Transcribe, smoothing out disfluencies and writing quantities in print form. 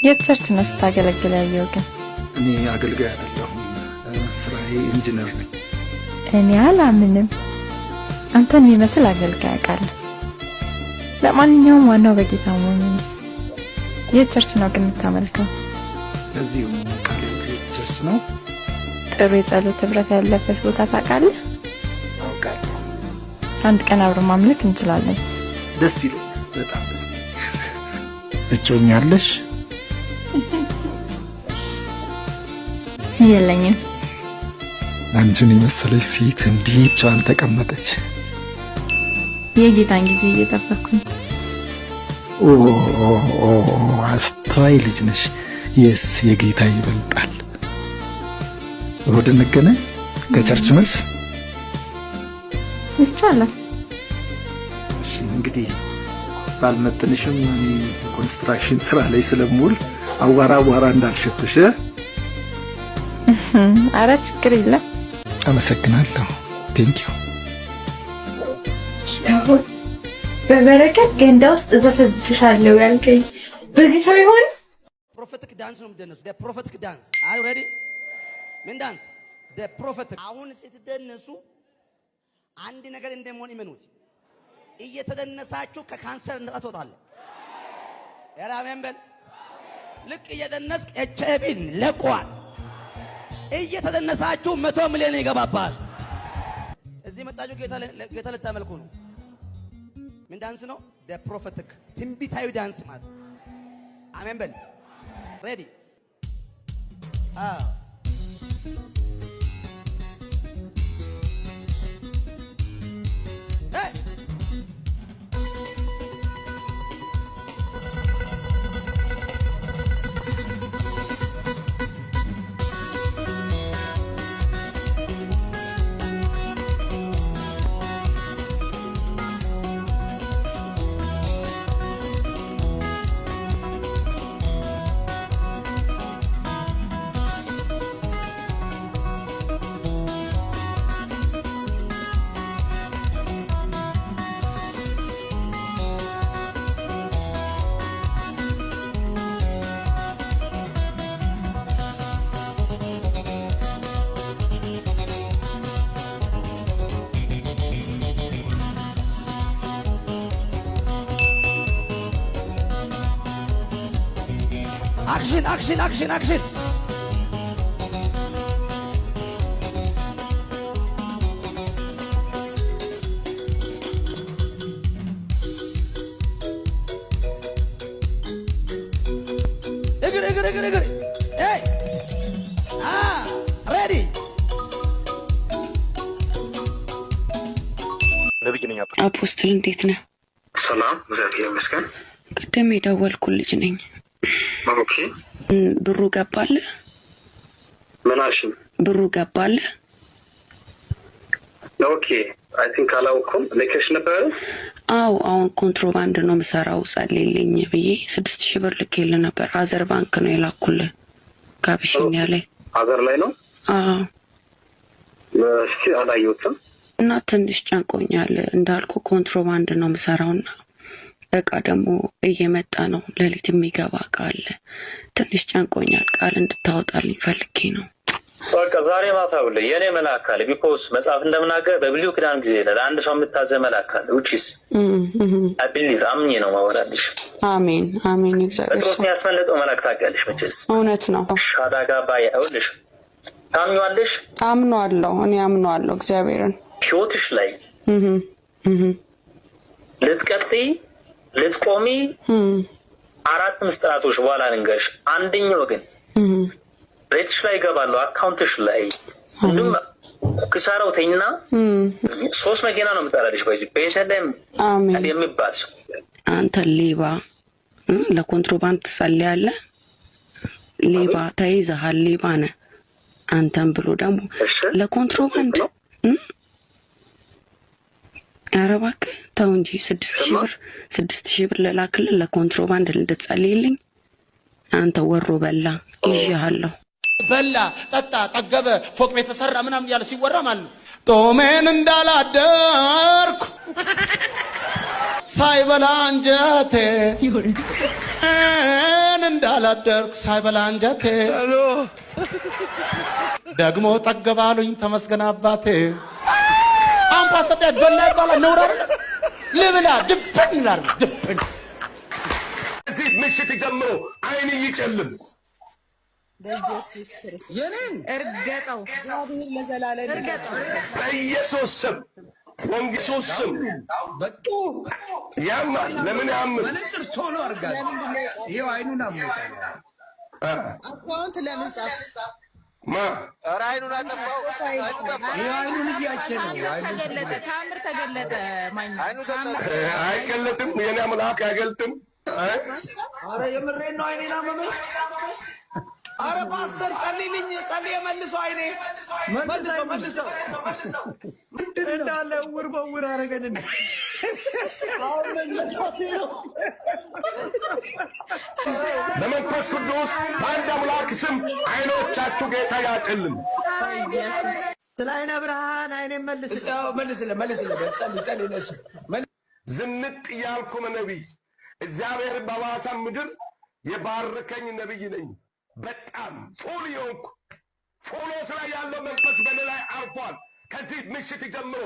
የቸርች ነው ስታገለግል ያየው ግን እኔ አገልጋይ አይደለሁም ስራዬ ኢንጂነር ነኝ እኔ አላምንም አንተን የሚመስል አገልጋይ አቃለ ለማንኛውም ዋናው በጌታ መሆኑ ነው የቸርች ነው ግን የምታመልከው እዚሁ ቃሊቲ ቸርች ነው ጥሩ የጸሎት ህብረት ያለበት ቦታ ታውቃለህ አውቃለሁ አንድ ቀን አብረን ማምለክ እንችላለን ደስ ይላል በጣም ደስ እጮኛለሽ የለኝም አንቺን የመሰለች ሴት እንዲህ ቻን ተቀመጠች የጌታን ጊዜ እየጠበቅኩኝ አስተዋይ ልጅ ነሽ የስ የጌታ ይበልጣል ወደ ነገነ ከቸርች መልስ ይቻላል እሺ እንግዲህ ባልመጥንሽም ኮንስትራክሽን ስራ ላይ ስለሙል አዋራ እንዳልሸተሽ አረ ችግር የለም አመሰግናለሁ ቴንኪው በበረከት ገንዳ ውስጥ ዘፈዝፍሻለሁ ያልከኝ በዚህ ሰው ይሆን ፕሮፌቲክ ዳንስ ነው የምትደነሱ the prophetic dance are you ready ምን ዳንስ the prophetic አሁን ስትደነሱ አንድ ነገር እንደሆነ ይመኑት እየተደነሳችሁ ከካንሰር ነፃ ትወጣለህ ያራሜን በል ልክ እየደነስክ ኤችአይቪን ለቋል እየተደነሳችሁ 100 ሚሊዮን ይገባባል እዚህ መጣችሁ ጌታ ልታመልኩ ነው ምን ዳንስ ነው the prophetic ትንቢታዊ ዳንስ ማለት አሜን በል ready action እግር hey ready ነብይኛ አፖስትል እንዴት ነህ ሰላም እግዚአብሔር ይመስገን ቅድም የደወልኩልህ ልጅ ነኝ ኦኬ ብሩ ገባለ ምን አልሽኝ ብሩ ገባለ ኦኬ አይ ቲንክ አላውኩም ልከሽ ነበር አው አሁን ኮንትሮባንድ ነው መሰራው ጸልይልኝ ብዬ 6000 ብር ልኬልህ ነበር አዘር ባንክ ነው የላኩልህ ካቢሽኒያ ላይ አዘር ላይ ነው እስኪ አላየሁትም እና ትንሽ ጨንቆኛል እንዳልኩ ኮንትሮባንድ ነው መሰራውና በቃ ደግሞ እየመጣ ነው ለሊት የሚገባ ቃል ትንሽ ጨንቆኛል ቃል እንድታወጣልኝ ፈልጌ ነው በቃ ዛሬ ማታውለ የኔ መልአክ አለ ቢኮዝ መጽሐፍ እንደምናገር በብሉይ ኪዳን ጊዜ ለአንድ ሰው የምታዘ መልአክ አለ which I believe አምኜ ነው ማወራልሽ አሜን እግዚአብሔር ጴጥሮስ ያስመለጠው መልአክ ታውቂያለሽ መቼስ እውነት ነው ሻዳጋ ባያውልሽ ታምኚዋለሽ አምኗለሁ እኔ አምኗለሁ እግዚአብሔርን ህይወትሽ ላይ ልትቀጥይ ልትቆሚ አራት ምስጥራቶች በኋላ ልንገርሽ አንደኛው ግን ቤትሽ ላይ ይገባሉ አካውንትሽ ላይ እንደም ክሳራው ተይና 3 መኪና ነው የምጠራልሽ በዚህ ቤተለም አሜን የሚባል አንተ ሌባ ለኮንትሮባንድ ትጸልያለህ ሌባ ተይዘሃል ሌባ ነህ አንተም ብሎ ደግሞ ለኮንትሮባንድ አረባክ ተው እንጂ 6000 ብር ለላክልህ ለኮንትሮባንድ እንድትጸልይልኝ አንተ ወሮ በላ ይያሃለሁ በላ ጠጣ ጠገበ ፎቅ ቤት ተሰራ ምናምን ያለ ሲወራ ማለት ነው ጦሜን እንዳላደርኩ ሳይበላ አንጀቴ እንዳላደርኩ ሳይበላ አንጀቴ ደግሞ ጠገባሉኝ ተመስገን አባቴ። አሁን ፓስተር ዳዊት በላ ይባላል ነውር አይደል? ልብላ ድብን ይላል ድብን። እዚህ ምሽት ጀምሮ አይን ይጨልም በኢየሱስ ክርስቶስ የኔን እርገጠው እግዚአብሔር ለዘላለም እርገጠው በኢየሱስ ስም ወንጌሶስ ስም በጡ ያማ ለምን ያም መነጽር ቶሎ አርጋል ይሄው አይኑን አሞታል አካውንት ለምን ጻፍ ማ አይኑን አጠፋው ይሄው አይኑን እያቸ ነው አይኑ ተገለጠ ታምር ተገለጠ ማኝ አይገለጥም የኔ አምላክ አይገልጥም አረ የምሬን ነው አይኔና መመ አረ ፓስተር ጸልይልኝ ጸልይ መልሶ አይኔ መልሶ እንዳለ ውር በውር አረገን እንዴ በመንፈስ ቅዱስ በአንድ አምላክ ስም አይኖቻችሁ ጌታ ያጭልም ስለ አይነ ብርሃን አይኔ መልስልህ ጸልይ ለሱ ዝንጥ ያልኩ ነብይ እግዚአብሔር በዋሳ ምድር የባረከኝ ነብይ ነኝ። በጣም ፉል የሆንኩ ፉሎስ ላይ ያለው መንፈስ በእኔ ላይ አርፏል። ከዚህ ምሽት ጀምሮ